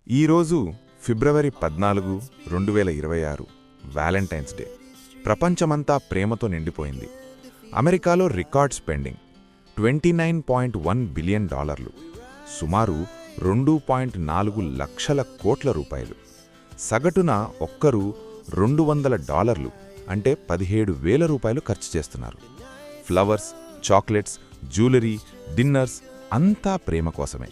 ఈరోజు ఫిబ్రవరి 14, 2026 Valentine's day. ప్రపంచమంతా ప్రేమతో నిండిపోయింది. అమెరికాలో రికార్డ్ స్పెండింగ్ $29.1 బిలియన్, సుమారు 2.4 లక్షల కోట్ల రూపాయలు. సగటున ఒక్కరు $200 అంటే 17,000 రూపాయలు ఖర్చు చేస్తున్నారు. ఫ్లవర్స్, చాక్లెట్స్, జ్యువెలరీ, డిన్నర్స్ అంతా ప్రేమ కోసమే.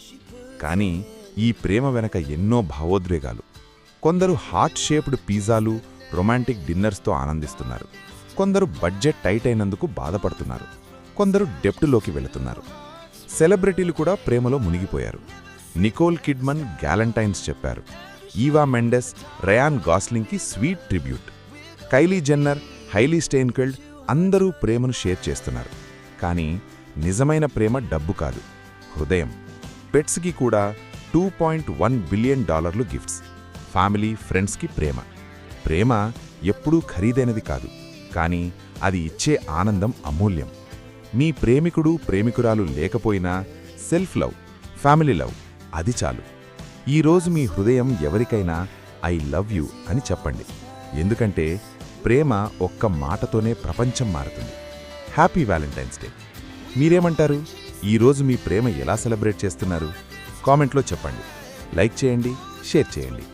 కానీ ఈ ప్రేమ వెనక ఎన్నో భావోద్వేగాలు. కొందరు హార్ట్ షేప్డ్ పిజ్జాలు, రొమాంటిక్ డిన్నర్స్తో ఆనందిస్తున్నారు. కొందరు బడ్జెట్ టైట్ అయినందుకు బాధపడుతున్నారు. కొందరు డెప్టులోకి వెళుతున్నారు. సెలబ్రిటీలు కూడా ప్రేమలో మునిగిపోయారు. నికోల్ కిడ్మన్ గ్యాలంటైన్స్ చెప్పారు. ఈవా మెండెస్ రయాన్ గాస్లింగ్కి sweet tribute. Kylie Jenner, Hailee Steinfeld అందరూ ప్రేమను షేర్ చేస్తున్నారు. కానీ నిజమైన ప్రేమ డబ్బు కాదు, హృదయం. పెట్స్కి కూడా $2.1 బిలియన్ గిఫ్ట్స్. ఫ్యామిలీ, ఫ్రెండ్స్కి ప్రేమ. ప్రేమ ఎప్పుడూ ఖరీదైనది కాదు, కానీ అది ఇచ్చే ఆనందం అమూల్యం. మీ ప్రేమికుడు, ప్రేమికురాలు లేకపోయినా సెల్ఫ్ లవ్, ఫ్యామిలీ లవ్ అది చాలు. ఈరోజు మీ హృదయం ఎవరికైనా ఐ లవ్ యూ అని చెప్పండి. ఎందుకంటే ప్రేమ ఒక్క మాటతోనే ప్రపంచం మారుతుంది. Happy Valentine's day. మీరేమంటారు? ఈరోజు మీ ప్రేమ ఎలా సెలబ్రేట్ చేస్తున్నారు? కామెంట్లో చెప్పండి. లైక్ చేయండి, షేర్ చేయండి.